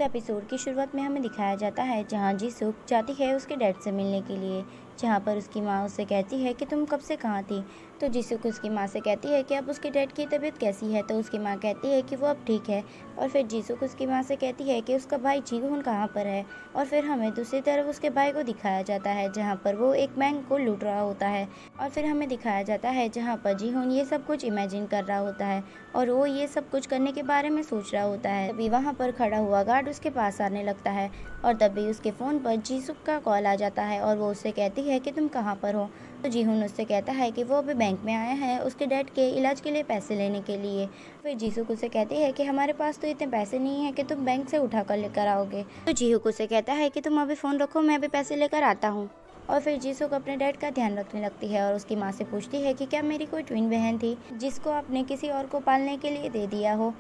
Episode की शुरुआत में हमें दिखाया जाता है जहां जी-सुक जाती है उसके डैड से मिलने के लिए, जहां पर उसकी माँ उससे कहती है कि तुम कब से कहाँ थी। तो जी-सुक उसकी माँ से कहती है कि अब उसके डैड की तबीयत कैसी है, तो उसकी माँ कहती है कि वो अब ठीक है। और फिर जी-सुक उसकी माँ से कहती है कि उसका भाई जी-होन कहाँ पर है। और फिर हमें दूसरी तरफ उसके भाई को दिखाया जाता है जहाँ पर वो एक बैंक को लूट रहा होता है। और फिर हमें दिखाया जाता है जहाँ पर जी-होन ये सब कुछ इमेजिन कर रहा होता है और वो ये सब कुछ करने के बारे में सोच रहा होता है। तभी वहाँ पर खड़ा हुआ गार्ड उसके पास आने लगता है और तभी उसके फ़ोन पर जी-सुक का कॉल आ जाता है और वो उससे कहती है कि तुम कहाँ पर हो। तो जी-होन उससे कहता है कि वो अभी बैंक में आया है उसके डैड के इलाज के लिए पैसे लेने के लिए। फिर जी-सुक उसे कहती है कि हमारे पास तो इतने पैसे नहीं है कि तुम बैंक से उठा कर लेकर आओगे। तो जी-होक उसे कहता है कि तुम अभी फ़ोन रखो, मैं अभी पैसे लेकर आता हूँ। और फिर जी-सुक अपने डैड का ध्यान रखने लगती है और उसकी माँ से पूछती है कि क्या मेरी कोई ट्विन बहन थी जिसको आपने किसी और को पालने के लिए दे दिया हो।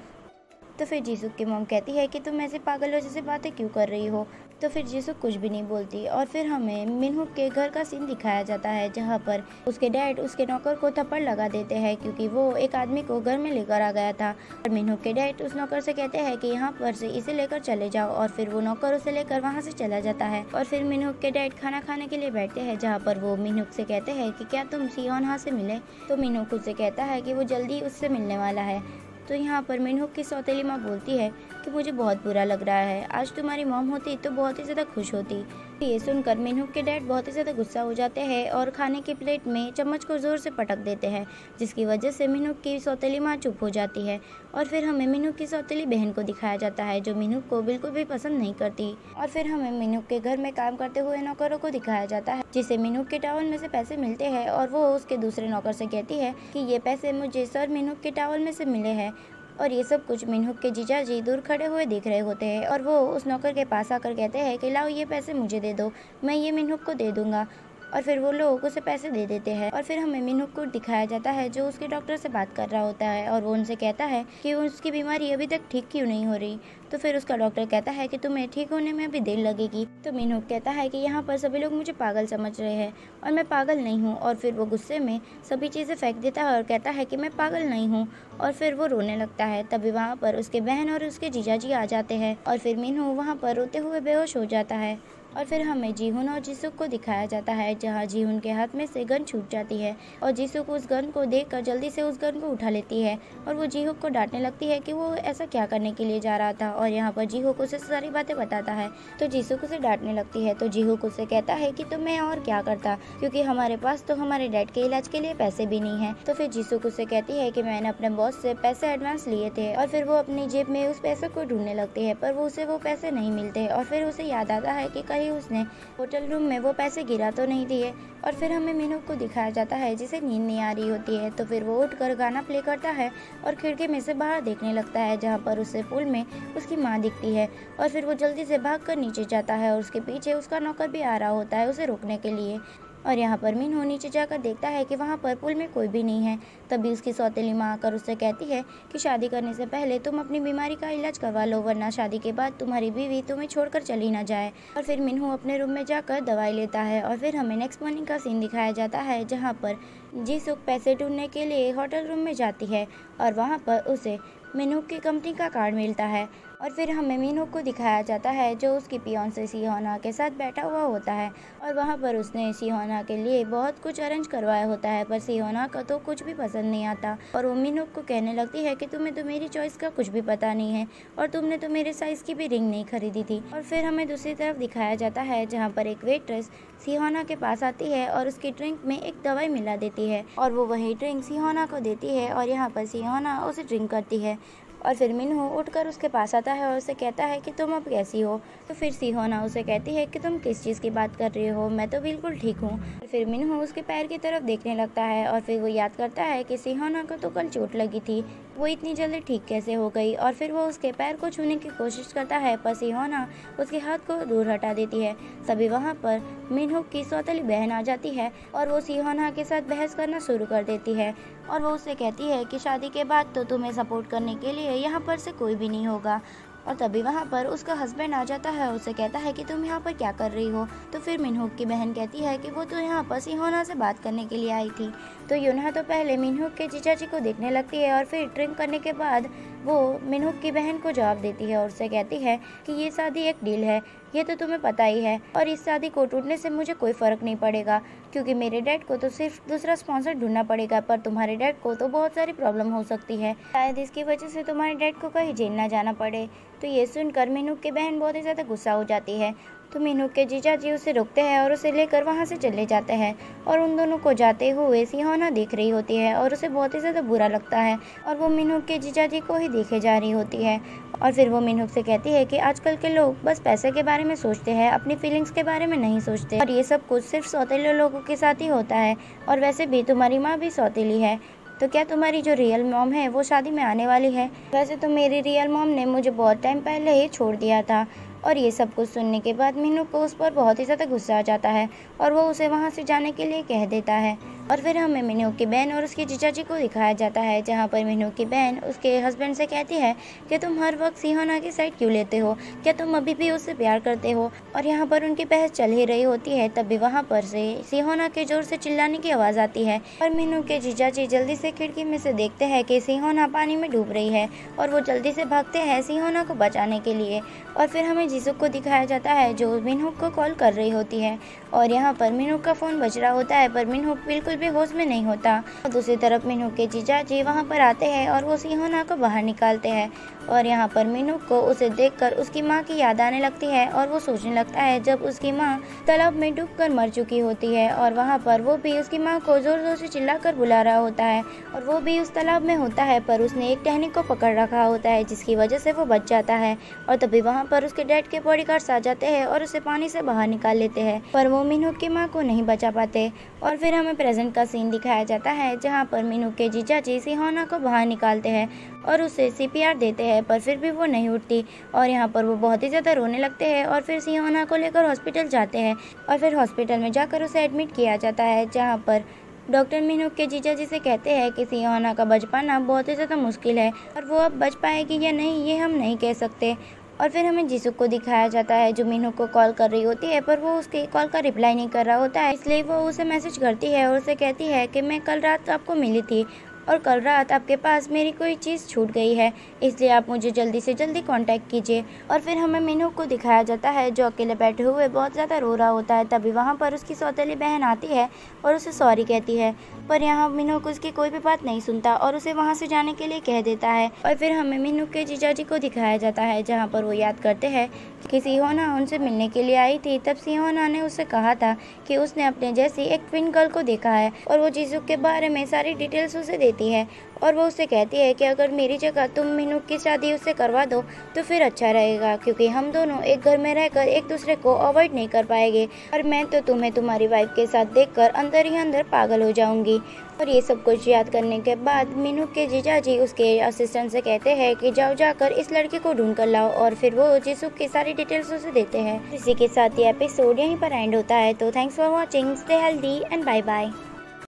तो फिर जी-सुक की मॉम कहती है कि तुम ऐसे पागलों जैसे बातें क्यों कर रही हो। तो फिर जी-सुक कुछ भी नहीं बोलती और फिर हमें मिनहुक के घर का सीन दिखाया जाता है जहाँ पर उसके डैड उसके नौकर को थप्पड़ लगा देते हैं क्योंकि वो एक आदमी को घर में लेकर आ गया था। और मिनहुक के डैड उस नौकर से कहते हैं कि यहाँ पर से इसे लेकर चले जाओ और फिर वो नौकर उसे लेकर वहाँ से चला जाता है। और फिर मिनहुक के डैड खाना खाने के लिए बैठते हैं जहाँ पर वो मिनहुक से कहते हैं कि क्या तुम सियोना से मिले। तो मिनहुक उससे कहता है कि वो जल्दी उससे मिलने वाला है। तो यहाँ पर मिनहुक की सौतेली माँ बोलती है कि मुझे बहुत बुरा लग रहा है, आज तुम्हारी मॉम होती तो बहुत ही ज़्यादा खुश होती। ये सुनकर मिनहुक के डैड बहुत ही ज़्यादा गुस्सा हो जाते हैं और खाने की प्लेट में चम्मच को ज़ोर से पटक देते हैं जिसकी वजह से मिनहुक की सौतेली माँ चुप हो जाती है। और फिर हमें मिनहुक की सौतेली बहन को दिखाया जाता है जो मिनहुक को बिल्कुल भी पसंद नहीं करती। और फिर हमें मिनहुक के घर में काम करते हुए नौकरों को दिखाया जाता है जिसे मिनहुक के टावल में से पैसे मिलते हैं और वो उसके दूसरे नौकर से कहती है कि ये पैसे मुझे सर मिनहुक के टावल में से मिले हैं। और ये सब कुछ मिनहुक के जीजा जी दूर खड़े हुए देख रहे होते हैं और वो उस नौकर के पास आकर कहते हैं कि लाओ ये पैसे मुझे दे दो, मैं ये मिनहुक को दे दूंगा। और फिर वो लोग उसे पैसे दे देते हैं। और फिर हमें मिनहुक को दिखाया जाता है जो उसके डॉक्टर से बात कर रहा होता है और वो उनसे कहता है कि उसकी बीमारी अभी तक ठीक क्यों नहीं हो रही। तो फिर उसका डॉक्टर कहता है कि तुम्हें ठीक होने में अभी देर लगेगी। तो मिनहुक कहता है कि यहाँ पर सभी लोग मुझे पागल समझ रहे हैं और मैं पागल नहीं हूँ। और फिर वो गुस्से में सभी चीज़ें फेंक देता है और कहता है कि मैं पागल नहीं हूँ। और फिर वो रोने लगता है। तभी वहाँ पर उसके बहन और उसके जीजा जी आ जाते हैं और फिर मिनहुक वहाँ पर रोते हुए बेहोश हो जाता है। और फिर हमें जी-होन और जी-सुक को दिखाया जाता है जहाँ जी-होन के हाथ में से गन छूट जाती है और जी-सुक उस गन को देखकर जल्दी से उस गन को उठा लेती है और वो जी-होक को डांटने लगती है कि वो ऐसा क्या करने के लिए जा रहा था। और यहाँ पर जी-होक उसे सारी बातें बताता है तो जी-सुक उसे डांटने लगती है। तो जी-होक उसे कहता है कि तो मैं और क्या करता, क्योंकि हमारे पास तो हमारे डैड के इलाज के लिए पैसे भी नहीं है। तो फिर जी-सुक उसे कहती है कि मैंने अपने बॉस से पैसे एडवांस लिए थे। और फिर वो अपनी जेब में उस पैसे को ढूंढने लगती है पर वो उसे वो पैसे नहीं मिलते। और फिर उसे याद आता है कि कहीं उसने होटल रूम में वो पैसे गिरा तो नहीं दिए। और फिर हमें मिनहुक को दिखाया जाता है जिसे नींद नहीं आ रही होती है। तो फिर वो उठकर गाना प्ले करता है और खिड़की में से बाहर देखने लगता है जहाँ पर उसे पुल में उसकी माँ दिखती है। और फिर वो जल्दी से भागकर नीचे जाता है और उसके पीछे उसका नौकर भी आ रहा होता है उसे रोकने के लिए। और यहाँ पर मिनहुक नीचे जाकर देखता है कि वहाँ पर पुल में कोई भी नहीं है। तभी उसकी सौतेली माँ आकर उससे कहती है कि शादी करने से पहले तुम अपनी बीमारी का इलाज करवा लो, वरना शादी के बाद तुम्हारी बीवी तुम्हें छोड़कर चली ना जाए। और फिर मिनहुक अपने रूम में जाकर दवाई लेता है। और फिर हमें नेक्स्ट मॉर्निंग का सीन दिखाया जाता है जहाँ पर जी-सुक पैसे ढूंढने के लिए होटल रूम में जाती है और वहाँ पर उसे मिनहुक की कंपनी का कार्ड मिलता है। और फिर हमें मिनहुक को दिखाया जाता है जो उसकी फियांसे सियोना के साथ बैठा हुआ होता है और वहाँ पर उसने सियोना के लिए बहुत कुछ अरेंज करवाया होता है पर सियोना को तो कुछ भी पसंद नहीं आता। और वो मिनहुक को कहने लगती है कि तुम्हें तो मेरी चॉइस का कुछ भी पता नहीं है और तुमने तो मेरे साइज़ की भी रिंग नहीं खरीदी थी। और फिर हमें दूसरी तरफ दिखाया जाता है जहाँ पर एक वेट्रेस सियोना के पास आती है और उसकी ड्रिंक में एक दवाई मिला देती है और वो वही ड्रिंक सियोना को देती है और यहाँ पर सियोना उसे ड्रिंक करती है। और फिर मिनहुक उठकर उसके पास आता है और उसे कहता है कि तुम अब कैसी हो। तो फिर सियोना उसे कहती है कि तुम किस चीज़ की बात कर रही हो, मैं तो बिल्कुल ठीक हूँ। फिर मिनहुक उसके पैर की तरफ देखने लगता है और फिर वो याद करता है कि सियोना को तो कल चोट लगी थी, वो इतनी जल्दी ठीक कैसे हो गई। और फिर वो उसके पैर को छूने की कोशिश करता है पर सियोना उसके हाथ को दूर हटा देती है। तभी वहाँ पर मिनहुक की सौतेली बहन आ जाती है और वो सियोना के साथ बहस करना शुरू कर देती है और वो उससे कहती है कि शादी के बाद तो तुम्हें सपोर्ट करने के लिए यहाँ पर से कोई भी नहीं होगा। और तभी वहाँ पर उसका हस्बैंड आ जाता है, उससे कहता है कि तुम यहाँ पर क्या कर रही हो। तो फिर मिनहुक की बहन कहती है कि वो तो यहाँ पर सिहोना से बात करने के लिए आई थी। तो यूनहा तो पहले मिनहुक के जीजा जी को देखने लगती है और फिर ड्रिंक करने के बाद वो मिनहुक की बहन को जवाब देती है और उससे कहती है कि ये शादी एक डील है, ये तो तुम्हें पता ही है, और इस शादी को टूटने से मुझे कोई फ़र्क नहीं पड़ेगा, क्योंकि मेरे डैड को तो सिर्फ दूसरा स्पॉन्सर ढूंढना पड़ेगा, पर तुम्हारे डैड को तो बहुत सारी प्रॉब्लम हो सकती है, शायद इसकी वजह से तुम्हारे डैड को कहीं जेल ना जाना पड़े। तो ये सुनकर मिनहुक की बहन बहुत ही ज़्यादा गुस्सा हो जाती है। तो मिनहुक के जीजा जी उसे रोकते हैं और उसे लेकर वहाँ से चले जाते हैं, और उन दोनों को जाते हुए सिहोना देख रही होती है और उसे बहुत ही ज़्यादा बुरा लगता है, और वो मिनहुक के जीजा जी को ही देखे जा रही होती है। और फिर वो मिनहुक से कहती है कि आजकल के लोग बस पैसे के बारे में सोचते हैं, अपनी फीलिंग्स के बारे में नहीं सोचते, और ये सब कुछ सिर्फ सौतेले लोगों के साथ ही होता है, और वैसे भी तुम्हारी माँ भी सौतेली है, तो क्या तुम्हारी जो रियल मॉम है वो शादी में आने वाली है? वैसे तो मेरी रियल मॉम ने मुझे बहुत टाइम पहले ही छोड़ दिया था। और ये सब कुछ सुनने के बाद मिनहुक को उस पर बहुत ही ज़्यादा गुस्सा आ जाता है और वो उसे वहाँ से जाने के लिए कह देता है। और फिर हमें मिनहुक की बहन और उसके जीजा जी को दिखाया जाता है, जहाँ पर मिनहुक की बहन उसके हस्बैंड से कहती है कि तुम हर वक्त सिहोना की साइड क्यों लेते हो, क्या तुम अभी भी उससे प्यार करते हो? और यहाँ पर उनकी बहस चल ही रही होती है, तभी वहाँ पर से सिहोना के जोर से चिल्लाने की आवाज़ आती है, और मिनहुक के जीजा जी जल्दी से खिड़की में से देखते हैं कि सिहोना पानी में डूब रही है, और वो जल्दी से भागते हैं सिहोना को बचाने के लिए। और फिर हमें जीसुक को दिखाया जाता है जो मिनहुक को कॉल कर रही होती है, और यहाँ पर मिनहुक का फ़ोन बज रहा होता है, पर मिनहुक बिल्कुल भी होश में नहीं होता। और दूसरी तरफ मिनहुक के जीजा जी वहाँ पर आते हैं और वो सिहोना को बाहर निकालते हैं, और यहाँ पर मिनहुक को उसे देखकर उसकी माँ की याद आने लगती है, और वो सोचने लगता है जब उसकी माँ तालाब में डूबकर मर चुकी होती है, और वहाँ पर वो भी उसकी माँ को जोर जोर से चिल्लाकर बुला रहा होता है, और वो भी उस तालाब में होता है, पर उसने एक टहनी को पकड़ रखा होता है जिसकी वजह से वो बच जाता है। और तभी वहाँ पर उसके डैड के बॉडीगार्ड्स आ जाते हैं और उसे पानी से बाहर निकाल लेते हैं, पर वो मिनहुक की माँ को नहीं बचा पाते। और फिर हमें प्रेजेंट का सीन दिखाया जाता है, जहाँ पर मिनहुक के जीजा जी सिहोना को बाहर निकालते हैं और उसे CPR देते हैं, पर फिर भी वो नहीं उठती, और यहाँ पर वो बहुत ही ज़्यादा रोने लगते हैं, और फिर सिहोना को लेकर हॉस्पिटल जाते हैं, और फिर हॉस्पिटल में जाकर उसे एडमिट किया जाता है, जहाँ पर डॉक्टर मिनहुक के जीजा जी से कहते हैं कि सिहोना का बच पाना बहुत ही ज़्यादा मुश्किल है, और वो अब बच पाएगी या नहीं ये हम नहीं कह सकते। और फिर हमें जीसुक को दिखाया जाता है जो मिनहुक को कॉल कर रही होती है, पर वो उसके कॉल का रिप्लाई नहीं कर रहा होता है, इसलिए वो उसे मैसेज करती है और उसे कहती है कि मैं कल रात आपको मिली थी, और कल रात आपके पास मेरी कोई चीज़ छूट गई है, इसलिए आप मुझे जल्दी से जल्दी कांटेक्ट कीजिए। और फिर हमें मिनहुक को दिखाया जाता है जो अकेले बैठे हुए बहुत ज़्यादा रो रहा होता है, तभी वहाँ पर उसकी सौतेली बहन आती है और उसे सॉरी कहती है, पर यहाँ मिनहुक उसकी कोई भी बात नहीं सुनता और उसे वहाँ से जाने के लिए कह देता है। और फिर हमें मिनहुक के जीजा जी को दिखाया जाता है, जहाँ पर वो याद करते हैं कि सिहोना उनसे मिलने के लिए आई थी, तब सिहोना ने उससे कहा था कि उसने अपने जैसी एक ट्विन गर्ल को देखा है, और वो जीसुक के बारे में सारी डिटेल्स उसे देती है, और वो उससे कहती है कि अगर मेरी जगह तुम मिनहुक की शादी उससे करवा दो तो फिर अच्छा रहेगा, क्योंकि हम दोनों एक घर में रहकर एक दूसरे को अवॉइड नहीं कर पाएंगे, और मैं तो तुम्हें तुम्हारी वाइफ के साथ देखकर अंदर ही अंदर पागल हो जाऊंगी। और ये सब कुछ याद करने के बाद मिनहुक के जीजा जी उसके असिस्टेंट से कहते हैं कि जाओ जाकर इस लड़के को ढूंढ कर लाओ, और फिर वो जीसुक की सारी डिटेल्स उसे देते हैं। इसी के साथ ये एपिसोड यहीं पर एंड होता है। तो thanks for watching, stay healthy and bye bye.